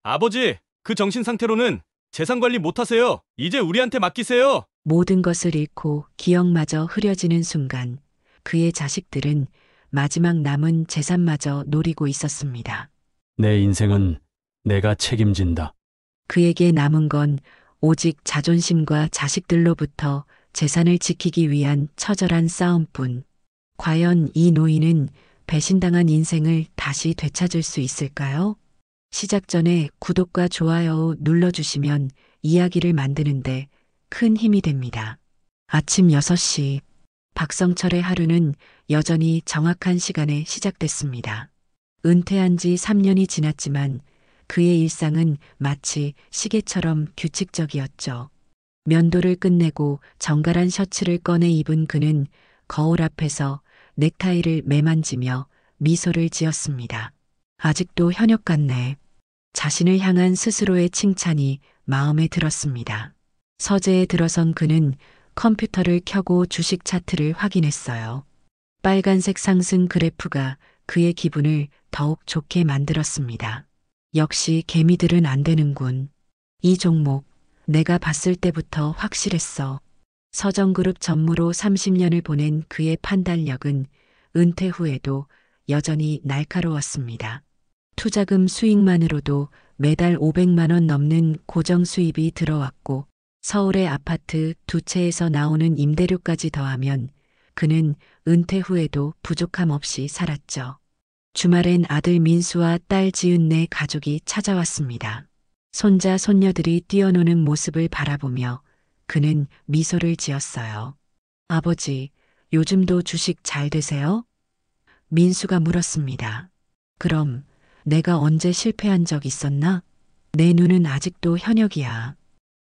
아버지, 그 정신 상태로는 재산 관리 못 하세요. 이제 우리한테 맡기세요. 모든 것을 잃고 기억마저 흐려지는 순간 그의 자식들은 마지막 남은 재산마저 노리고 있었습니다. 내 인생은 내가 책임진다. 그에게 남은 건 오직 자존심과 자식들로부터 재산을 지키기 위한 처절한 싸움뿐. 과연 이 노인은 배신당한 인생을 다시 되찾을 수 있을까요? 시작 전에 구독과 좋아요 눌러주시면 이야기를 만드는데 큰 힘이 됩니다. 아침 6시 박성철의 하루는 여전히 정확한 시간에 시작됐습니다. 은퇴한 지 3년이 지났지만 그의 일상은 마치 시계처럼 규칙적이었죠. 면도를 끝내고 정갈한 셔츠를 꺼내 입은 그는 거울 앞에서 넥타이를 매만지며 미소를 지었습니다. 아직도 현역 같네. 자신을 향한 스스로의 칭찬이 마음에 들었습니다. 서재에 들어선 그는 컴퓨터를 켜고 주식 차트를 확인했어요. 빨간색 상승 그래프가 그의 기분을 더욱 좋게 만들었습니다. 역시 개미들은 안 되는군. 이 종목 내가 봤을 때부터 확실했어. 서정그룹 전무로 30년을 보낸 그의 판단력은 은퇴 후에도 여전히 날카로웠습니다. 투자금 수익만으로도 매달 500만 원 넘는 고정 수입이 들어왔고 서울의 아파트 2채에서 나오는 임대료까지 더하면 그는 은퇴 후에도 부족함 없이 살았죠. 주말엔 아들 민수와 딸 지은네 가족이 찾아왔습니다. 손자 손녀들이 뛰어노는 모습을 바라보며 그는 미소를 지었어요. 아버지, 요즘도 주식 잘 되세요? 민수가 물었습니다. 그럼 내가 언제 실패한 적 있었나? 내 눈은 아직도 현역이야.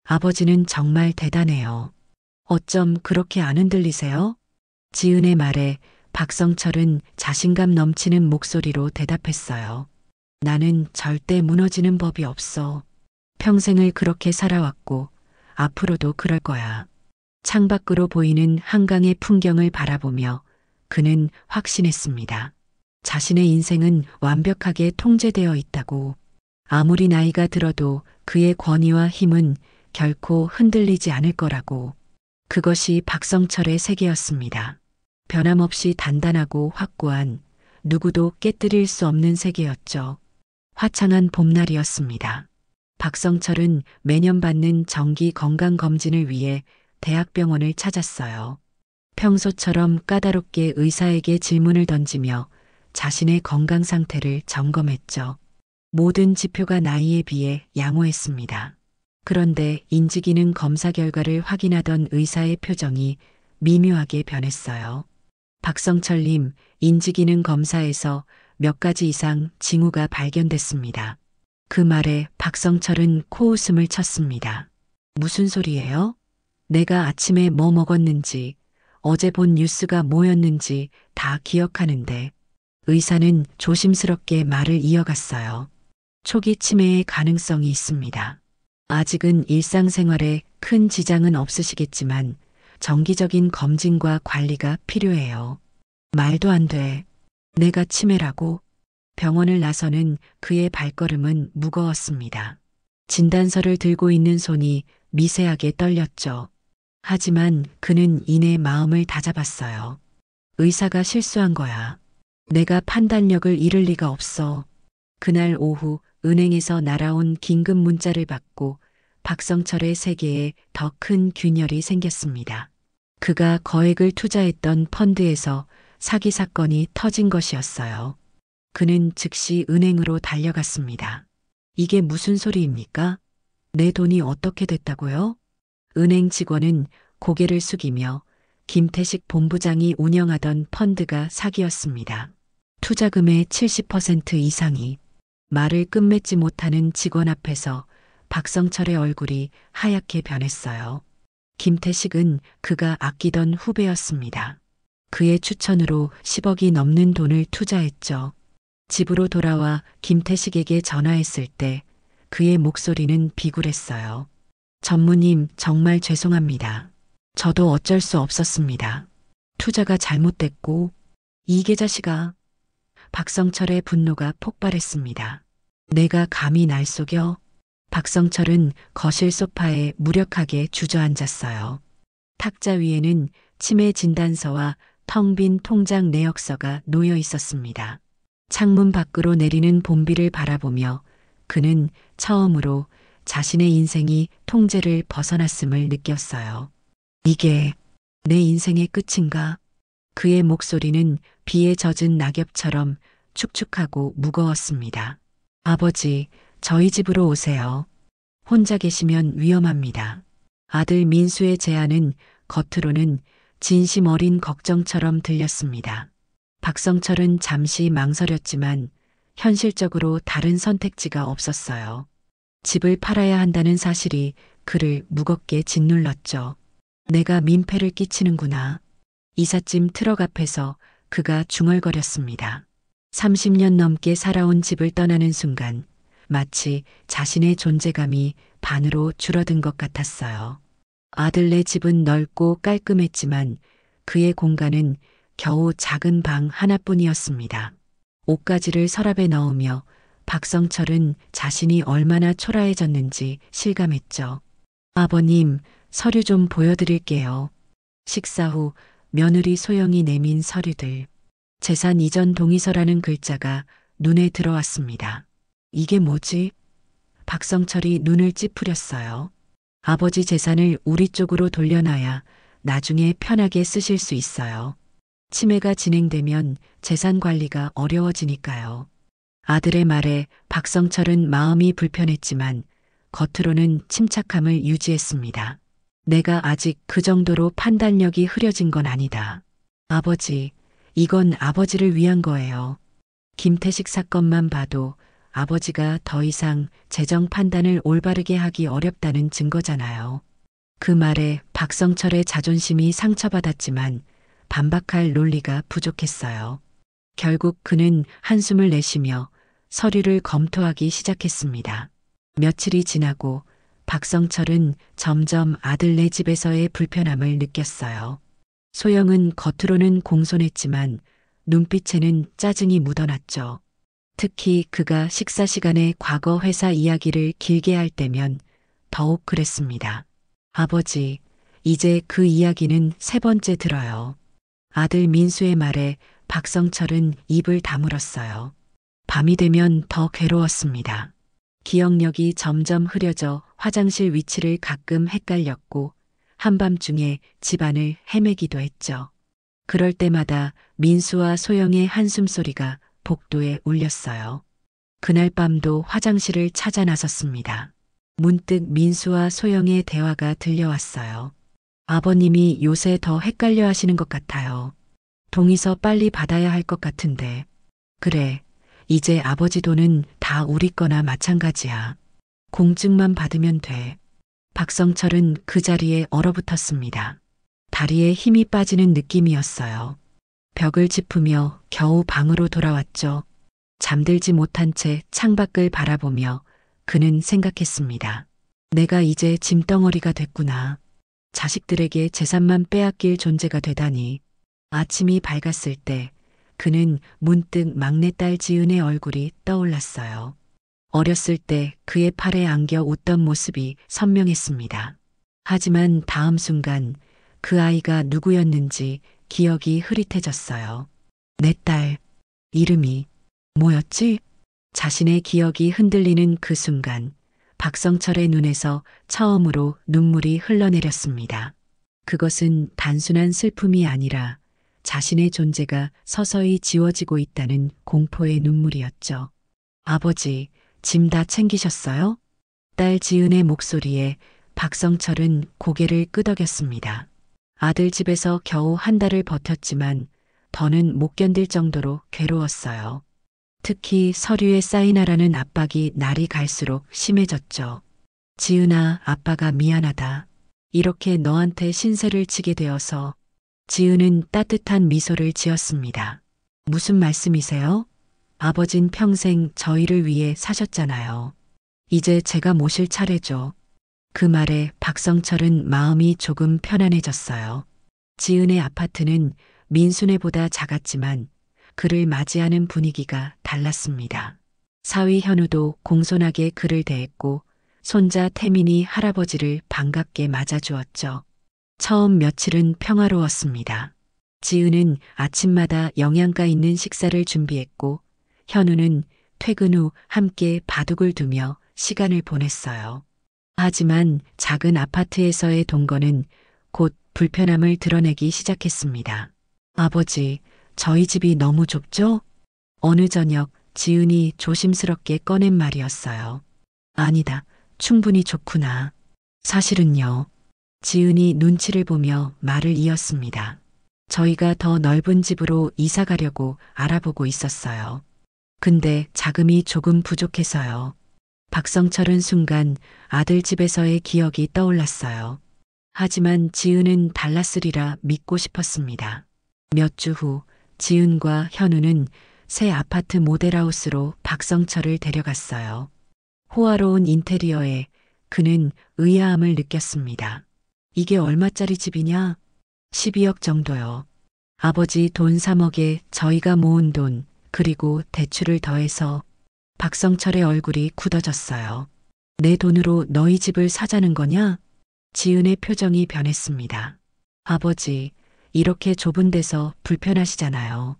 아버지는 정말 대단해요. 어쩜 그렇게 안 흔들리세요? 지은의 말에 박성철은 자신감 넘치는 목소리로 대답했어요. 나는 절대 무너지는 법이 없어. 평생을 그렇게 살아왔고 앞으로도 그럴 거야. 창밖으로 보이는 한강의 풍경을 바라보며 그는 확신했습니다. 자신의 인생은 완벽하게 통제되어 있다고. 아무리 나이가 들어도 그의 권위와 힘은 결코 흔들리지 않을 거라고. 그것이 박성철의 세계였습니다. 변함없이 단단하고 확고한 누구도 깨뜨릴 수 없는 세계였죠. 화창한 봄날이었습니다. 박성철은 매년 받는 정기 건강검진을 위해 대학병원을 찾았어요. 평소처럼 까다롭게 의사에게 질문을 던지며 자신의 건강 상태를 점검했죠. 모든 지표가 나이에 비해 양호했습니다. 그런데 인지기능 검사 결과를 확인하던 의사의 표정이 미묘하게 변했어요. 박성철님, 인지기능 검사에서 몇 가지 이상 징후가 발견됐습니다. 그 말에 박성철은 코웃음을 쳤습니다. 무슨 소리예요? 내가 아침에 뭐 먹었는지, 어제 본 뉴스가 뭐였는지 다 기억하는데. 의사는 조심스럽게 말을 이어갔어요. 초기 치매의 가능성이 있습니다. 아직은 일상생활에 큰 지장은 없으시겠지만 정기적인 검진과 관리가 필요해요. 말도 안 돼. 내가 치매라고? 병원을 나서는 그의 발걸음은 무거웠습니다. 진단서를 들고 있는 손이 미세하게 떨렸죠. 하지만 그는 이내 마음을 다잡았어요. 의사가 실수한 거야. 내가 판단력을 잃을 리가 없어. 그날 오후 은행에서 날아온 긴급 문자를 받고 박성철의 세계에 더 큰 균열이 생겼습니다. 그가 거액을 투자했던 펀드에서 사기 사건이 터진 것이었어요. 그는 즉시 은행으로 달려갔습니다. 이게 무슨 소리입니까? 내 돈이 어떻게 됐다고요? 은행 직원은 고개를 숙이며 김태식 본부장이 운영하던 펀드가 사기였습니다. 투자금의 70% 이상이. 말을 끝맺지 못하는 직원 앞에서 박성철의 얼굴이 하얗게 변했어요. 김태식은 그가 아끼던 후배였습니다. 그의 추천으로 10억이 넘는 돈을 투자했죠. 집으로 돌아와 김태식에게 전화했을 때 그의 목소리는 비굴했어요. 전무님, 정말 죄송합니다. 저도 어쩔 수 없었습니다. 투자가 잘못됐고. 이 계자식아. 박성철의 분노가 폭발했습니다. 내가 감히 날 속여? 박성철은 거실 소파에 무력하게 주저앉았어요. 탁자 위에는 치매 진단서와 텅 빈 통장 내역서가 놓여 있었습니다. 창문 밖으로 내리는 봄비를 바라보며 그는 처음으로 자신의 인생이 통제를 벗어났음을 느꼈어요. 이게 내 인생의 끝인가? 그의 목소리는 비에 젖은 낙엽처럼 축축하고 무거웠습니다. 아버지, 저희 집으로 오세요. 혼자 계시면 위험합니다. 아들 민수의 제안은 겉으로는 진심 어린 걱정처럼 들렸습니다. 박성철은 잠시 망설였지만 현실적으로 다른 선택지가 없었어요. 집을 팔아야 한다는 사실이 그를 무겁게 짓눌렀죠. 내가 민폐를 끼치는구나. 이삿짐 트럭 앞에서 그가 중얼거렸습니다. 30년 넘게 살아온 집을 떠나는 순간 마치 자신의 존재감이 반으로 줄어든 것 같았어요. 아들네 집은 넓고 깔끔했지만 그의 공간은 겨우 작은 방 하나뿐이었습니다. 옷가지를 서랍에 넣으며 박성철은 자신이 얼마나 초라해졌는지 실감했죠. 아버님, 서류 좀 보여드릴게요. 식사 후 며느리 소영이 내민 서류들. 재산 이전 동의서라는 글자가 눈에 들어왔습니다. 이게 뭐지? 박성철이 눈을 찌푸렸어요. 아버지 재산을 우리 쪽으로 돌려놔야 나중에 편하게 쓰실 수 있어요. 치매가 진행되면 재산 관리가 어려워지니까요. 아들의 말에 박성철은 마음이 불편했지만 겉으로는 침착함을 유지했습니다. 내가 아직 그 정도로 판단력이 흐려진 건 아니다. 아버지, 이건 아버지를 위한 거예요. 김태식 사건만 봐도 아버지가 더 이상 재정 판단을 올바르게 하기 어렵다는 증거잖아요. 그 말에 박성철의 자존심이 상처받았지만 반박할 논리가 부족했어요. 결국 그는 한숨을 내쉬며 서류를 검토하기 시작했습니다. 며칠이 지나고 박성철은 점점 아들네 집에서의 불편함을 느꼈어요. 소영은 겉으로는 공손했지만 눈빛에는 짜증이 묻어났죠. 특히 그가 식사 시간에 과거 회사 이야기를 길게 할 때면 더욱 그랬습니다. 아버지, 이제 그 이야기는 세 번째 들어요. 아들 민수의 말에 박성철은 입을 다물었어요. 밤이 되면 더 괴로웠습니다. 기억력이 점점 흐려져 화장실 위치를 가끔 헷갈렸고 한밤중에 집안을 헤매기도 했죠. 그럴 때마다 민수와 소영의 한숨소리가 복도에 울렸어요. 그날 밤도 화장실을 찾아 나섰습니다. 문득 민수와 소영의 대화가 들려왔어요. 아버님이 요새 더 헷갈려 하시는 것 같아요. 동의서 빨리 받아야 할 것 같은데. 그래, 이제 아버지 돈은 다 우리 거나 마찬가지야. 공증만 받으면 돼. 박성철은 그 자리에 얼어붙었습니다. 다리에 힘이 빠지는 느낌이었어요. 벽을 짚으며 겨우 방으로 돌아왔죠. 잠들지 못한 채 창밖을 바라보며 그는 생각했습니다. 내가 이제 짐덩어리가 됐구나. 자식들에게 재산만 빼앗길 존재가 되다니. 아침이 밝았을 때 그는 문득 막내딸 지은의 얼굴이 떠올랐어요. 어렸을 때 그의 팔에 안겨 웃던 모습이 선명했습니다. 하지만 다음 순간 그 아이가 누구였는지 기억이 흐릿해졌어요. 내 딸, 이름이 뭐였지? 자신의 기억이 흔들리는 그 순간 박성철의 눈에서 처음으로 눈물이 흘러내렸습니다. 그것은 단순한 슬픔이 아니라 자신의 존재가 서서히 지워지고 있다는 공포의 눈물이었죠. 아버지, 짐 다 챙기셨어요? 딸 지은의 목소리에 박성철은 고개를 끄덕였습니다. 아들 집에서 겨우 한 달을 버텼지만 더는 못 견딜 정도로 괴로웠어요. 특히 서류에 사인하라는 압박이 날이 갈수록 심해졌죠. 지은아, 아빠가 미안하다. 이렇게 너한테 신세를 지게 되어서. 지은은 따뜻한 미소를 지었습니다. 무슨 말씀이세요? 아버진 평생 저희를 위해 사셨잖아요. 이제 제가 모실 차례죠. 그 말에 박성철은 마음이 조금 편안해졌어요. 지은의 아파트는 민수네보다 작았지만 그를 맞이하는 분위기가 달랐습니다. 사위 현우도 공손하게 그를 대했고 손자 태민이 할아버지를 반갑게 맞아주었죠. 처음 며칠은 평화로웠습니다. 지은은 아침마다 영양가 있는 식사를 준비했고 현우는 퇴근 후 함께 바둑을 두며 시간을 보냈어요. 하지만 작은 아파트에서의 동거는 곧 불편함을 드러내기 시작했습니다. 아버지, 저희 집이 너무 좁죠? 어느 저녁 지은이 조심스럽게 꺼낸 말이었어요. 아니다, 충분히 좋구나. 사실은요. 지은이 눈치를 보며 말을 이었습니다. 저희가 더 넓은 집으로 이사 가려고 알아보고 있었어요. 근데 자금이 조금 부족해서요. 박성철은 순간 아들 집에서의 기억이 떠올랐어요. 하지만 지은은 달랐으리라 믿고 싶었습니다. 몇 주 후 지은과 현우는 새 아파트 모델하우스로 박성철을 데려갔어요. 호화로운 인테리어에 그는 의아함을 느꼈습니다. 이게 얼마짜리 집이냐? 12억 정도요. 아버지 돈 3억에 저희가 모은 돈, 그리고 대출을 더해서 박성철의 얼굴이 굳어졌어요. 내 돈으로 너희 집을 사자는 거냐? 지은의 표정이 변했습니다. 아버지, 이렇게 좁은 데서 불편하시잖아요.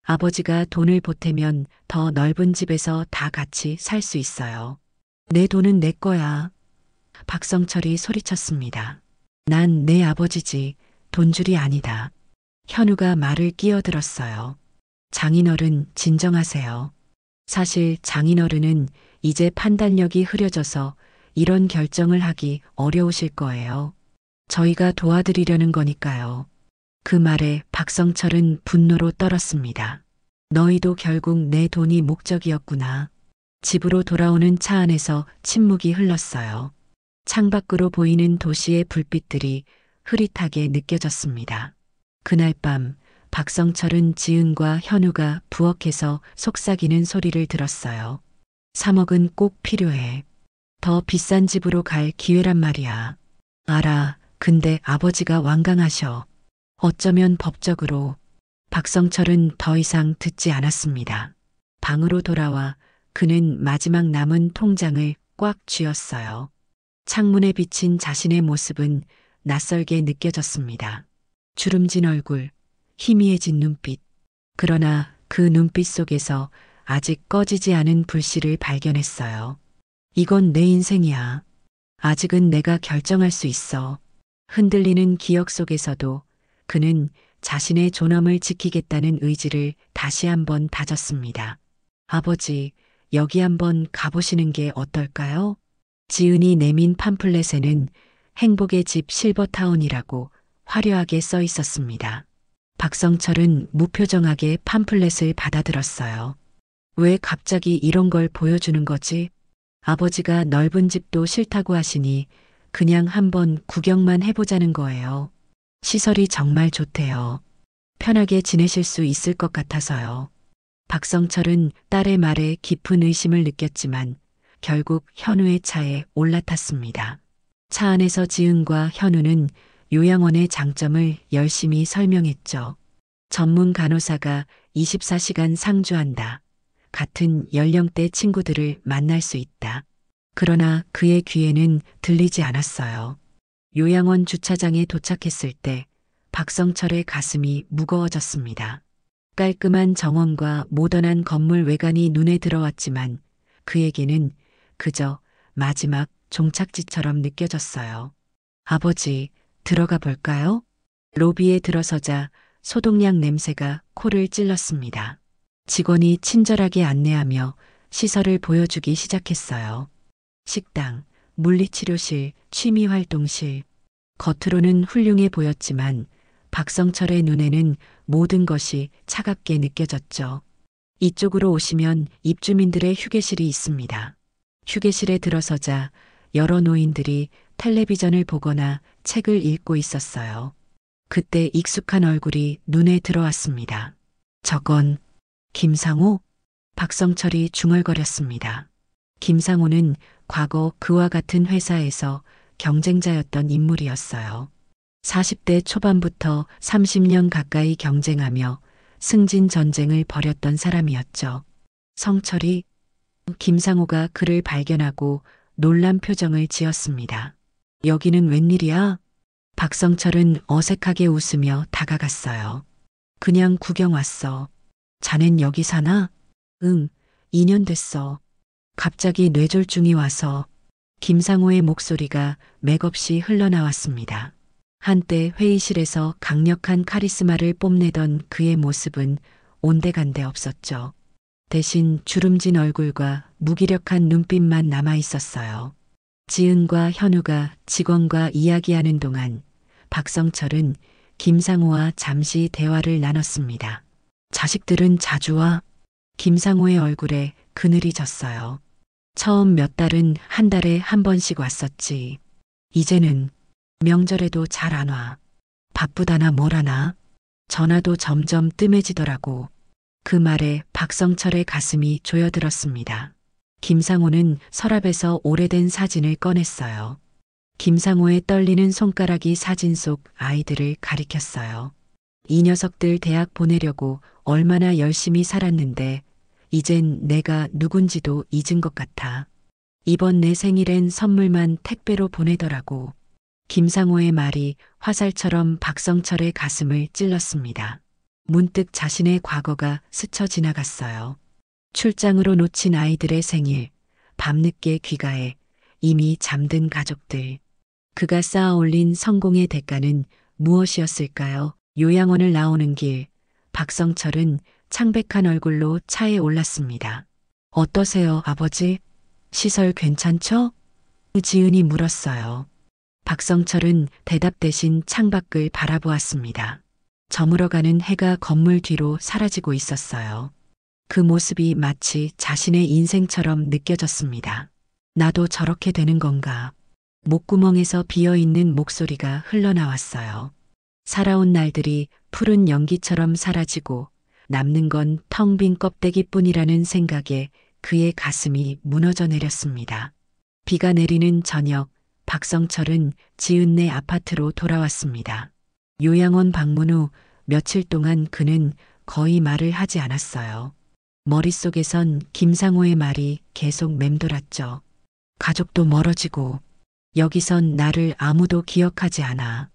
아버지가 돈을 보태면 더 넓은 집에서 다 같이 살 수 있어요. 내 돈은 내 거야. 박성철이 소리쳤습니다. 난 내 아버지지 돈줄이 아니다. 현우가 말을 끼어들었어요. 장인어른 진정하세요. 사실 장인어른은 이제 판단력이 흐려져서 이런 결정을 하기 어려우실 거예요. 저희가 도와드리려는 거니까요. 그 말에 박성철은 분노로 떨었습니다. 너희도 결국 내 돈이 목적이었구나. 집으로 돌아오는 차 안에서 침묵이 흘렀어요. 창밖으로 보이는 도시의 불빛들이 흐릿하게 느껴졌습니다. 그날 밤 박성철은 지은과 현우가 부엌에서 속삭이는 소리를 들었어요. 3억은 꼭 필요해. 더 비싼 집으로 갈 기회란 말이야. 알아. 근데 아버지가 완강하셔. 어쩌면 법적으로. 박성철은 더 이상 듣지 않았습니다. 방으로 돌아와 그는 마지막 남은 통장을 꽉 쥐었어요. 창문에 비친 자신의 모습은 낯설게 느껴졌습니다. 주름진 얼굴, 희미해진 눈빛. 그러나 그 눈빛 속에서 아직 꺼지지 않은 불씨를 발견했어요. 이건 내 인생이야. 아직은 내가 결정할 수 있어. 흔들리는 기억 속에서도 그는 자신의 존엄을 지키겠다는 의지를 다시 한번 다졌습니다. 아버지, 여기 한번 가보시는 게 어떨까요? 지은이 내민 팜플렛에는 행복의 집 실버타운이라고 화려하게 써 있었습니다. 박성철은 무표정하게 팜플렛을 받아들었어요. 왜 갑자기 이런 걸 보여주는 거지? 아버지가 넓은 집도 싫다고 하시니 그냥 한번 구경만 해보자는 거예요. 시설이 정말 좋대요. 편하게 지내실 수 있을 것 같아서요. 박성철은 딸의 말에 깊은 의심을 느꼈지만 결국 현우의 차에 올라탔습니다. 차 안에서 지은과 현우는 요양원의 장점을 열심히 설명했죠. 전문 간호사가 24시간 상주한다. 같은 연령대 친구들을 만날 수 있다. 그러나 그의 귀에는 들리지 않았어요. 요양원 주차장에 도착했을 때 박성철의 가슴이 무거워졌습니다. 깔끔한 정원과 모던한 건물 외관이 눈에 들어왔지만 그에게는 그저 마지막 종착지처럼 느껴졌어요. 아버지, 들어가 볼까요? 로비에 들어서자 소독약 냄새가 코를 찔렀습니다. 직원이 친절하게 안내하며 시설을 보여주기 시작했어요. 식당, 물리치료실, 취미활동실. 겉으로는 훌륭해 보였지만 박성철의 눈에는 모든 것이 차갑게 느껴졌죠. 이쪽으로 오시면 입주민들의 휴게실이 있습니다. 휴게실에 들어서자 여러 노인들이 텔레비전을 보거나 책을 읽고 있었어요. 그때 익숙한 얼굴이 눈에 들어왔습니다. 저건 김상호? 박성철이 중얼거렸습니다. 김상호는 과거 그와 같은 회사에서 경쟁자였던 인물이었어요. 40대 초반부터 30년 가까이 경쟁하며 승진 전쟁을 벌였던 사람이었죠. 성철이 김상호가 그를 발견하고 놀란 표정을 지었습니다. 여기는 웬일이야? 박성철은 어색하게 웃으며 다가갔어요. 그냥 구경 왔어. 자넨 여기 사나? 응, 2년 됐어. 갑자기 뇌졸중이 와서 김상호의 목소리가 맥없이 흘러나왔습니다. 한때 회의실에서 강력한 카리스마를 뽐내던 그의 모습은 온데간데 없었죠. 대신 주름진 얼굴과 무기력한 눈빛만 남아 있었어요. 지은과 현우가 직원과 이야기하는 동안 박성철은 김상호와 잠시 대화를 나눴습니다. 자식들은 자주 와? 김상호의 얼굴에 그늘이 졌어요. 처음 몇 달은 한 달에 한 번씩 왔었지. 이제는 명절에도 잘 안 와. 바쁘다나 뭐라나. 전화도 점점 뜸해지더라고. 그 말에 박성철의 가슴이 조여들었습니다. 김상호는 서랍에서 오래된 사진을 꺼냈어요. 김상호의 떨리는 손가락이 사진 속 아이들을 가리켰어요. 이 녀석들 대학 보내려고 얼마나 열심히 살았는데 이젠 내가 누군지도 잊은 것 같아. 이번 내 생일엔 선물만 택배로 보내더라고. 김상호의 말이 화살처럼 박성철의 가슴을 찔렀습니다. 문득 자신의 과거가 스쳐 지나갔어요. 출장으로 놓친 아이들의 생일, 밤늦게 귀가해 이미 잠든 가족들. 그가 쌓아 올린 성공의 대가는 무엇이었을까요? 요양원을 나오는 길, 박성철은 창백한 얼굴로 차에 올랐습니다. 어떠세요, 아버지? 시설 괜찮죠? 지은이 물었어요. 박성철은 대답 대신 창밖을 바라보았습니다. 저물어가는 해가 건물 뒤로 사라지고 있었어요. 그 모습이 마치 자신의 인생처럼 느껴졌습니다. 나도 저렇게 되는 건가? 목구멍에서 비어있는 목소리가 흘러나왔어요. 살아온 날들이 푸른 연기처럼 사라지고 남는 건 텅 빈 껍데기뿐이라는 생각에 그의 가슴이 무너져 내렸습니다. 비가 내리는 저녁, 박성철은 지은네 아파트로 돌아왔습니다. 요양원 방문 후 며칠 동안 그는 거의 말을 하지 않았어요. 머릿속에선 김상호의 말이 계속 맴돌았죠. 가족도 멀어지고 여기선 나를 아무도 기억하지 않아.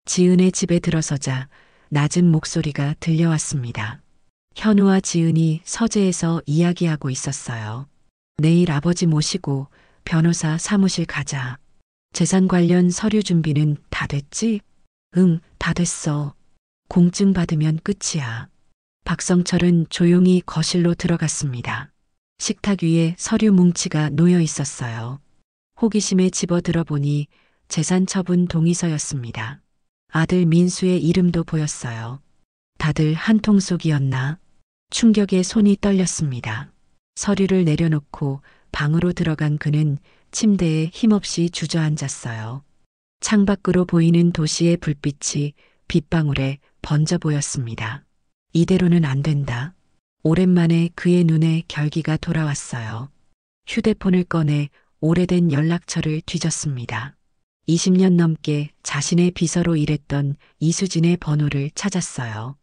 지은의 집에 들어서자 낮은 목소리가 들려왔습니다. 현우와 지은이 서재에서 이야기하고 있었어요. 내일 아버지 모시고 변호사 사무실 가자. 재산 관련 서류 준비는 다 됐지? 응, 다 됐어. 공증 받으면 끝이야. 박성철은 조용히 거실로 들어갔습니다. 식탁 위에 서류 뭉치가 놓여 있었어요. 호기심에 집어들어 보니 재산 처분 동의서였습니다. 아들 민수의 이름도 보였어요. 다들 한통속이었나? 충격에 손이 떨렸습니다. 서류를 내려놓고 방으로 들어간 그는 침대에 힘없이 주저앉았어요. 창밖으로 보이는 도시의 불빛이 빗방울에 번져 보였습니다. 이대로는 안 된다. 오랜만에 그의 눈에 결기가 돌아왔어요. 휴대폰을 꺼내 오래된 연락처를 뒤졌습니다. 20년 넘게 자신의 비서로 일했던 이수진의 번호를 찾았어요.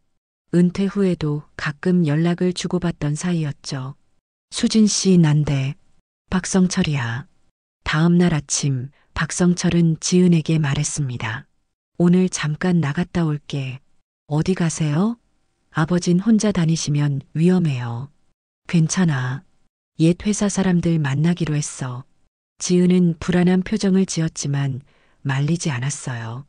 은퇴 후에도 가끔 연락을 주고받던 사이였죠. 수진 씨 난데. 박성철이야. 다음 날 아침 박성철은 지은에게 말했습니다. 오늘 잠깐 나갔다 올게. 어디 가세요? 아버진 혼자 다니시면 위험해요. 괜찮아. 옛 회사 사람들 만나기로 했어. 지은은 불안한 표정을 지었지만 말리지 않았어요.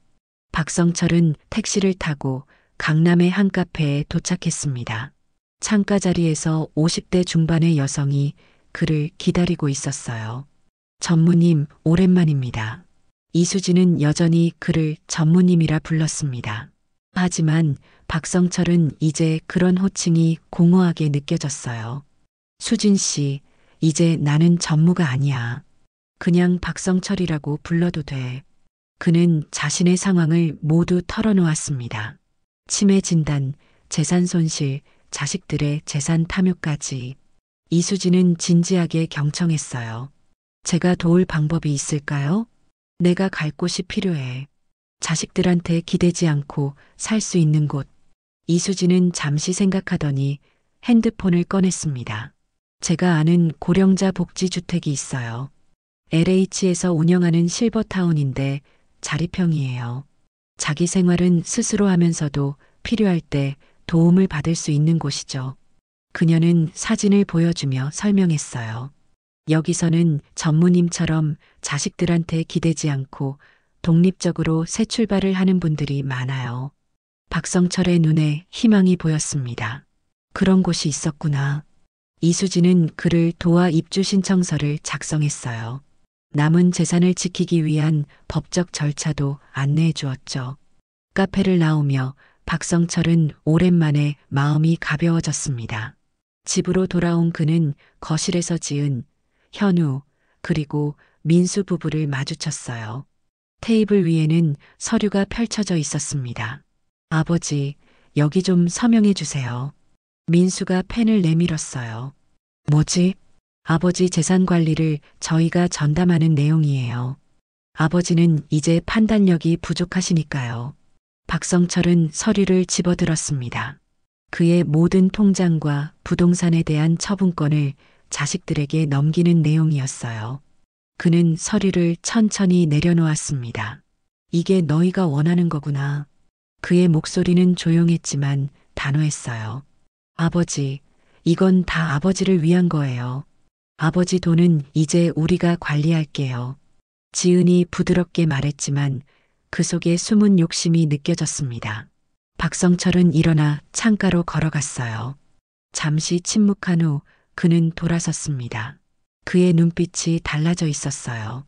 박성철은 택시를 타고 강남의 한 카페에 도착했습니다. 창가 자리에서 50대 중반의 여성이 그를 기다리고 있었어요. 전무님, 오랜만입니다. 이수진은 여전히 그를 전무님이라 불렀습니다. 하지만 박성철은 이제 그런 호칭이 공허하게 느껴졌어요. 수진 씨, 이제 나는 전무가 아니야. 그냥 박성철이라고 불러도 돼. 그는 자신의 상황을 모두 털어놓았습니다. 치매 진단, 재산 손실, 자식들의 재산 탐욕까지. 이수진은 진지하게 경청했어요. 제가 도울 방법이 있을까요? 내가 갈 곳이 필요해. 자식들한테 기대지 않고 살 수 있는 곳. 이수진은 잠시 생각하더니 핸드폰을 꺼냈습니다. 제가 아는 고령자 복지주택이 있어요. LH에서 운영하는 실버타운인데 자립형이에요. 자기 생활은 스스로 하면서도 필요할 때 도움을 받을 수 있는 곳이죠. 그녀는 사진을 보여주며 설명했어요. 여기서는 전무님처럼 자식들한테 기대지 않고 독립적으로 새 출발을 하는 분들이 많아요. 박성철의 눈에 희망이 보였습니다. 그런 곳이 있었구나. 이수진은 그를 도와 입주 신청서를 작성했어요. 남은 재산을 지키기 위한 법적 절차도 안내해 주었죠. 카페를 나오며 박성철은 오랜만에 마음이 가벼워졌습니다. 집으로 돌아온 그는 거실에서 지은 현우 그리고 민수 부부를 마주쳤어요. 테이블 위에는 서류가 펼쳐져 있었습니다. 아버지, 여기 좀 서명해 주세요. 민수가 펜을 내밀었어요. 뭐지? 아버지 재산 관리를 저희가 전담하는 내용이에요. 아버지는 이제 판단력이 부족하시니까요. 박성철은 서류를 집어들었습니다. 그의 모든 통장과 부동산에 대한 처분권을 자식들에게 넘기는 내용이었어요. 그는 서류를 천천히 내려놓았습니다. 이게 너희가 원하는 거구나. 그의 목소리는 조용했지만 단호했어요. 아버지, 이건 다 아버지를 위한 거예요. 아버지 돈은 이제 우리가 관리할게요. 지은이 부드럽게 말했지만 그 속에 숨은 욕심이 느껴졌습니다. 박성철은 일어나 창가로 걸어갔어요. 잠시 침묵한 후 그는 돌아섰습니다. 그의 눈빛이 달라져 있었어요.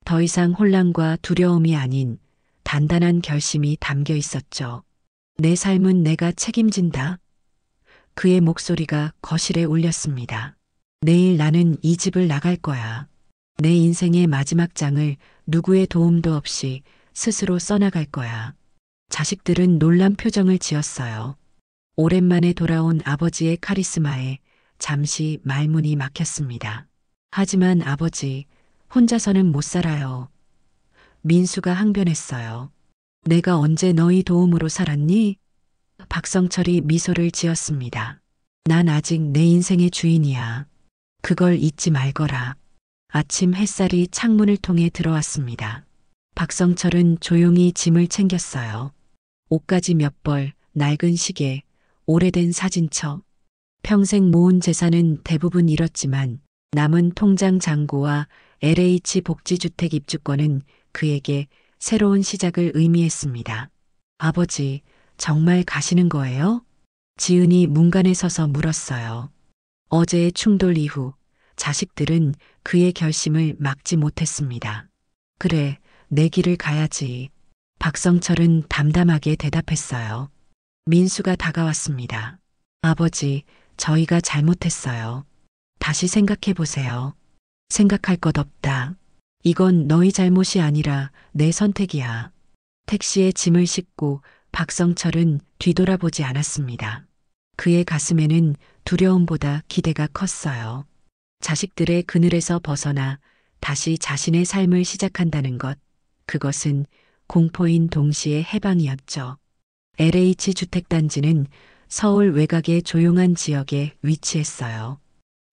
더 이상 혼란과 두려움이 아닌 단단한 결심이 담겨 있었죠. 내 삶은 내가 책임진다. 그의 목소리가 거실에 울렸습니다. 내일 나는 이 집을 나갈 거야. 내 인생의 마지막 장을 누구의 도움도 없이 스스로 써나갈 거야. 자식들은 놀란 표정을 지었어요. 오랜만에 돌아온 아버지의 카리스마에 잠시 말문이 막혔습니다. 하지만 아버지, 혼자서는 못 살아요. 민수가 항변했어요. 내가 언제 너희 도움으로 살았니? 박성철이 미소를 지었습니다. 난 아직 내 인생의 주인이야. 그걸 잊지 말거라. 아침 햇살이 창문을 통해 들어왔습니다. 박성철은 조용히 짐을 챙겼어요. 옷가지 몇 벌, 낡은 시계, 오래된 사진첩. 평생 모은 재산은 대부분 잃었지만 남은 통장 잔고와 LH 복지주택 입주권은 그에게 새로운 시작을 의미했습니다. 아버지, 정말 가시는 거예요? 지은이 문간에 서서 물었어요. 어제의 충돌 이후 자식들은 그의 결심을 막지 못했습니다. 그래, 내 길을 가야지. 박성철은 담담하게 대답했어요. 민수가 다가왔습니다. 아버지, 저희가 잘못했어요. 다시 생각해 보세요. 생각할 것 없다. 이건 너희 잘못이 아니라 내 선택이야. 택시에 짐을 싣고 박성철은 뒤돌아보지 않았습니다. 그의 가슴에는 두려움보다 기대가 컸어요. 자식들의 그늘에서 벗어나 다시 자신의 삶을 시작한다는 것, 그것은 공포인 동시에 해방이었죠. LH 주택단지는 서울 외곽의 조용한 지역에 위치했어요.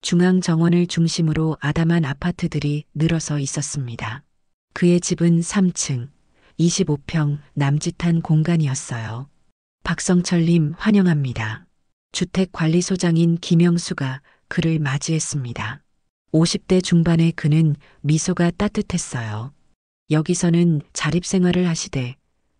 중앙 정원을 중심으로 아담한 아파트들이 늘어서 있었습니다. 그의 집은 3층, 25평 남짓한 공간이었어요. 박성철님 환영합니다. 주택관리소장인 김영수가 그를 맞이했습니다. 50대 중반의 그는 미소가 따뜻했어요. 여기서는 자립생활을 하시되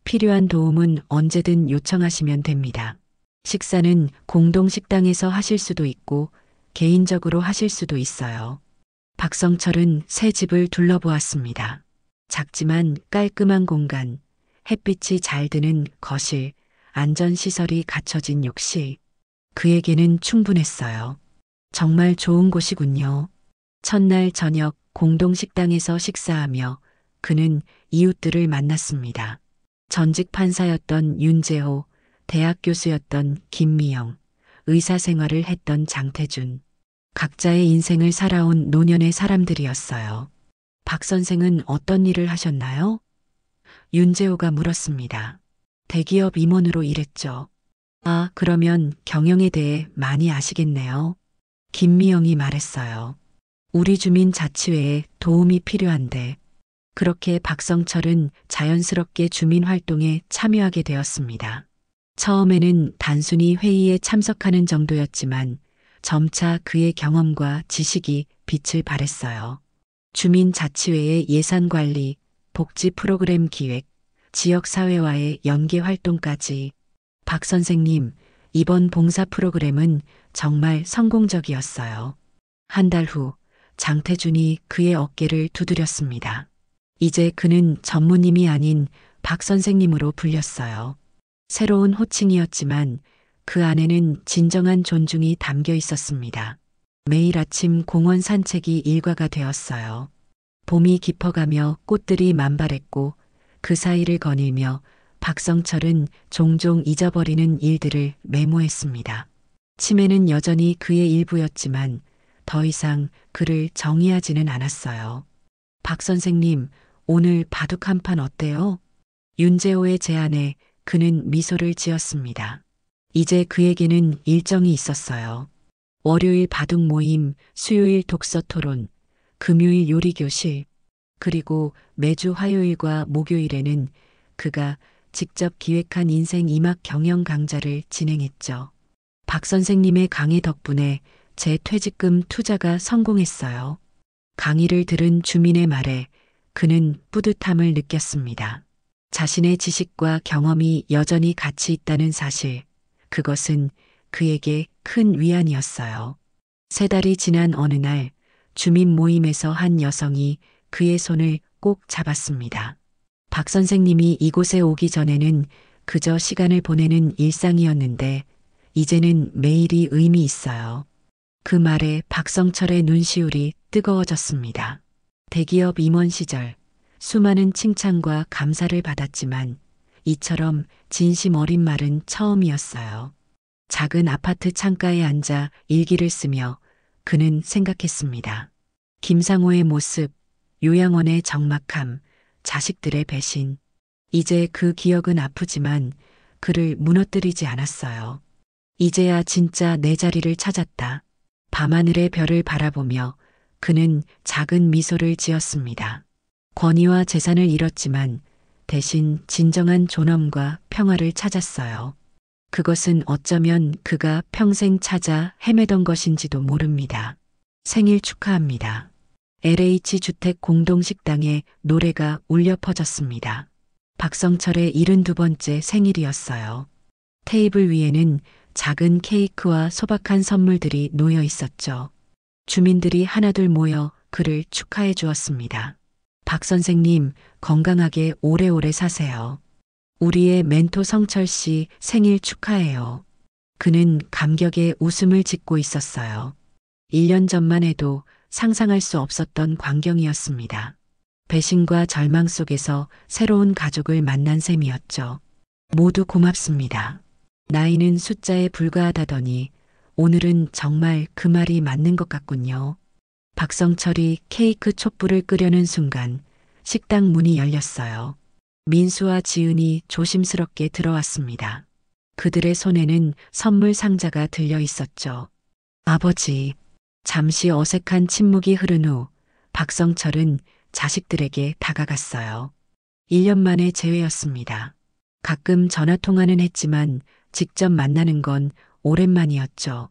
필요한 도움은 언제든 요청하시면 됩니다. 식사는 공동식당에서 하실 수도 있고 개인적으로 하실 수도 있어요. 박성철은 새 집을 둘러보았습니다. 작지만 깔끔한 공간, 햇빛이 잘 드는 거실, 안전시설이 갖춰진 욕실. 그에게는 충분했어요. 정말 좋은 곳이군요. 첫날 저녁 공동식당에서 식사하며 그는 이웃들을 만났습니다. 전직 판사였던 윤재호, 대학 교수였던 김미영, 의사 생활을 했던 장태준. 각자의 인생을 살아온 노년의 사람들이었어요. 박 선생은 어떤 일을 하셨나요? 윤재호가 물었습니다. 대기업 임원으로 일했죠. 아, 그러면 경영에 대해 많이 아시겠네요. 김미영이 말했어요. 우리 주민 자치회에 도움이 필요한데. 그렇게 박성철은 자연스럽게 주민 활동에 참여하게 되었습니다. 처음에는 단순히 회의에 참석하는 정도였지만 점차 그의 경험과 지식이 빛을 발했어요. 주민자치회의 예산관리, 복지 프로그램 기획, 지역사회와의 연계 활동까지. 박 선생님, 이번 봉사 프로그램은 정말 성공적이었어요. 한 달 후, 장태준이 그의 어깨를 두드렸습니다. 이제 그는 전무님이 아닌 박 선생님으로 불렸어요. 새로운 호칭이었지만 그 안에는 진정한 존중이 담겨 있었습니다. 매일 아침 공원 산책이 일과가 되었어요. 봄이 깊어가며 꽃들이 만발했고 그 사이를 거닐며 박성철은 종종 잊어버리는 일들을 메모했습니다. 치매는 여전히 그의 일부였지만 더 이상 그를 정의하지는 않았어요. 박 선생님, 오늘 바둑 한 판 어때요? 윤재호의 제안에 그는 미소를 지었습니다. 이제 그에게는 일정이 있었어요. 월요일 바둑 모임, 수요일 독서 토론, 금요일 요리 교실, 그리고 매주 화요일과 목요일에는 그가 직접 기획한 인생 2막 경영 강좌를 진행했죠. 박 선생님의 강의 덕분에 제 퇴직금 투자가 성공했어요. 강의를 들은 주민의 말에 그는 뿌듯함을 느꼈습니다. 자신의 지식과 경험이 여전히 가치 있다는 사실, 그것은 그에게 큰 위안이었어요. 3달이 지난 어느 날 주민 모임에서 한 여성이 그의 손을 꼭 잡았습니다. 박 선생님이 이곳에 오기 전에는 그저 시간을 보내는 일상이었는데 이제는 매일이 의미 있어요. 그 말에 박성철의 눈시울이 뜨거워졌습니다. 대기업 임원 시절 수많은 칭찬과 감사를 받았지만 이처럼 진심 어린 말은 처음이었어요. 작은 아파트 창가에 앉아 일기를 쓰며 그는 생각했습니다. 김상호의 모습, 요양원의 적막함, 자식들의 배신. 이제 그 기억은 아프지만 그를 무너뜨리지 않았어요. 이제야 진짜 내 자리를 찾았다. 밤하늘의 별을 바라보며 그는 작은 미소를 지었습니다. 권위와 재산을 잃었지만 대신 진정한 존엄과 평화를 찾았어요. 그것은 어쩌면 그가 평생 찾아 헤매던 것인지도 모릅니다. 생일 축하합니다. LH 주택 공동식당에 노래가 울려 퍼졌습니다. 박성철의 72번째 생일이었어요. 테이블 위에는 작은 케이크와 소박한 선물들이 놓여 있었죠. 주민들이 하나둘 모여 그를 축하해 주었습니다. 박 선생님, 건강하게 오래오래 사세요. 우리의 멘토 성철 씨 생일 축하해요. 그는 감격에 웃음을 짓고 있었어요. 1년 전만 해도 상상할 수 없었던 광경이었습니다. 배신과 절망 속에서 새로운 가족을 만난 셈이었죠. 모두 고맙습니다. 나이는 숫자에 불과하다더니 오늘은 정말 그 말이 맞는 것 같군요. 박성철이 케이크 촛불을 끄려는 순간 식당 문이 열렸어요. 민수와 지은이 조심스럽게 들어왔습니다. 그들의 손에는 선물 상자가 들려 있었죠. 아버지. 잠시 어색한 침묵이 흐른 후 박성철은 자식들에게 다가갔어요. 1년 만에 재회였습니다. 가끔 전화통화는 했지만 직접 만나는 건 오랜만이었죠.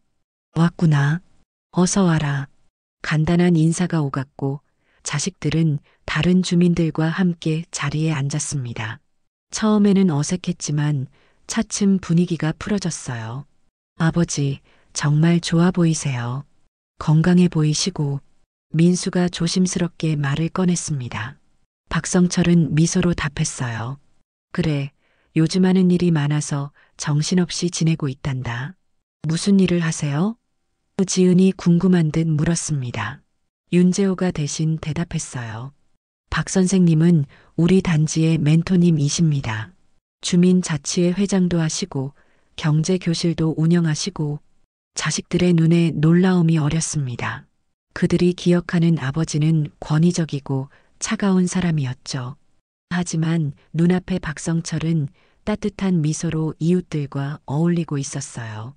왔구나. 어서 와라. 간단한 인사가 오갔고 자식들은 다른 주민들과 함께 자리에 앉았습니다. 처음에는 어색했지만 차츰 분위기가 풀어졌어요. 아버지, 정말 좋아 보이세요. 건강해 보이시고. 민수가 조심스럽게 말을 꺼냈습니다. 박성철은 미소로 답했어요. 그래, 요즘 하는 일이 많아서 정신없이 지내고 있단다. 무슨 일을 하세요? 지은이 궁금한 듯 물었습니다. 윤재호가 대신 대답했어요. 박 선생님은 우리 단지의 멘토님이십니다. 주민자치회 회장도 하시고 경제교실도 운영하시고. 자식들의 눈에 놀라움이 어렸습니다. 그들이 기억하는 아버지는 권위적이고 차가운 사람이었죠. 하지만 눈앞의 박성철은 따뜻한 미소로 이웃들과 어울리고 있었어요.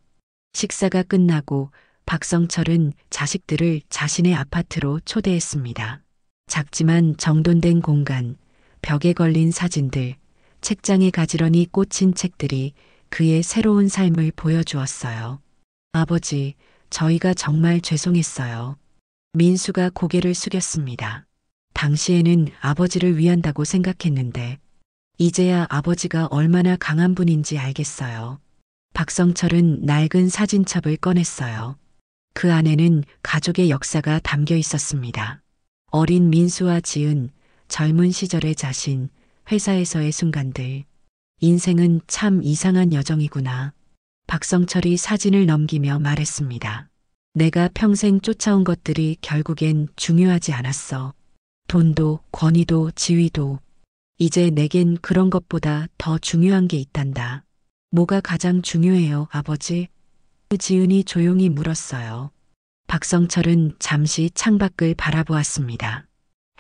식사가 끝나고 박성철은 자식들을 자신의 아파트로 초대했습니다. 작지만 정돈된 공간, 벽에 걸린 사진들, 책장에 가지런히 꽂힌 책들이 그의 새로운 삶을 보여주었어요. 아버지, 저희가 정말 죄송했어요. 민수가 고개를 숙였습니다. 당시에는 아버지를 위한다고 생각했는데, 이제야 아버지가 얼마나 강한 분인지 알겠어요. 박성철은 낡은 사진첩을 꺼냈어요. 그 안에는 가족의 역사가 담겨 있었습니다. 어린 민수와 지은, 젊은 시절의 자신, 회사에서의 순간들. 인생은 참 이상한 여정이구나. 박성철이 사진을 넘기며 말했습니다. 내가 평생 쫓아온 것들이 결국엔 중요하지 않았어. 돈도, 권위도, 지위도. 이제 내겐 그런 것보다 더 중요한 게 있단다. 뭐가 가장 중요해요, 아버지? 지은이 조용히 물었어요. 박성철은 잠시 창밖을 바라보았습니다.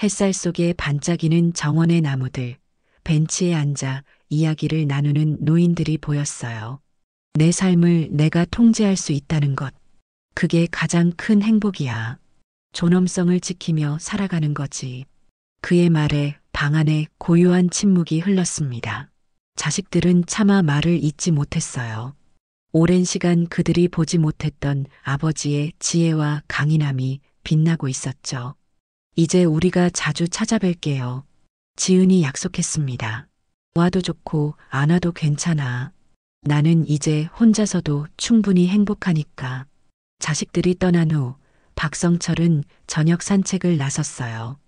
햇살 속에 반짝이는 정원의 나무들, 벤치에 앉아 이야기를 나누는 노인들이 보였어요. 내 삶을 내가 통제할 수 있다는 것. 그게 가장 큰 행복이야. 존엄성을 지키며 살아가는 거지. 그의 말에 방 안에 고요한 침묵이 흘렀습니다. 자식들은 차마 말을 잇지 못했어요. 오랜 시간 그들이 보지 못했던 아버지의 지혜와 강인함이 빛나고 있었죠. 이제 우리가 자주 찾아뵐게요. 지은이 약속했습니다. 와도 좋고 안 와도 괜찮아. 나는 이제 혼자서도 충분히 행복하니까. 자식들이 떠난 후 박성철은 저녁 산책을 나섰어요.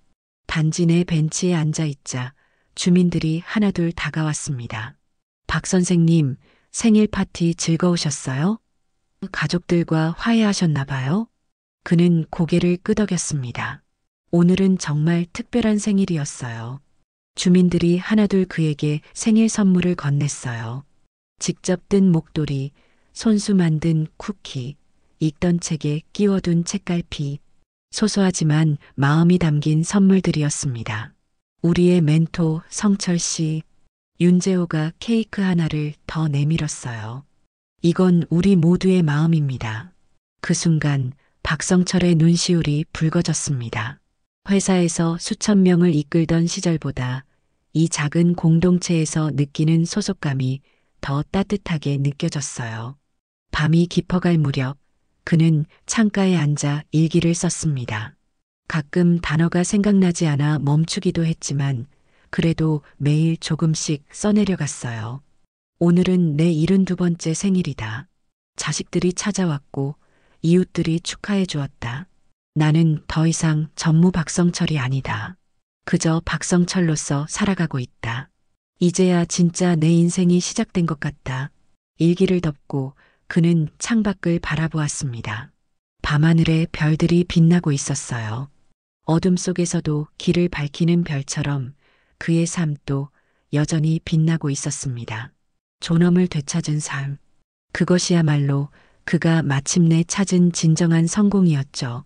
단지 내 벤치에 앉아 있자 주민들이 하나둘 다가왔습니다. 박 선생님, 생일 파티 즐거우셨어요? 가족들과 화해하셨나 봐요? 그는 고개를 끄덕였습니다. 오늘은 정말 특별한 생일이었어요. 주민들이 하나둘 그에게 생일 선물을 건넸어요. 직접 뜬 목도리, 손수 만든 쿠키, 읽던 책에 끼워둔 책갈피. 소소하지만 마음이 담긴 선물들이었습니다. 우리의 멘토 성철 씨, 윤재호가 케이크 하나를 더 내밀었어요. 이건 우리 모두의 마음입니다. 그 순간 박성철의 눈시울이 붉어졌습니다. 회사에서 수천 명을 이끌던 시절보다 이 작은 공동체에서 느끼는 소속감이 더 따뜻하게 느껴졌어요. 밤이 깊어갈 무렵 그는 창가에 앉아 일기를 썼습니다. 가끔 단어가 생각나지 않아 멈추기도 했지만 그래도 매일 조금씩 써내려갔어요. 오늘은 내 72번째 생일이다. 자식들이 찾아왔고 이웃들이 축하해 주었다. 나는 더 이상 전무 박성철이 아니다. 그저 박성철로서 살아가고 있다. 이제야 진짜 내 인생이 시작된 것 같다. 일기를 덮고 그는 창밖을 바라보았습니다. 밤하늘에 별들이 빛나고 있었어요. 어둠 속에서도 길을 밝히는 별처럼 그의 삶도 여전히 빛나고 있었습니다. 존엄을 되찾은 삶. 그것이야말로 그가 마침내 찾은 진정한 성공이었죠.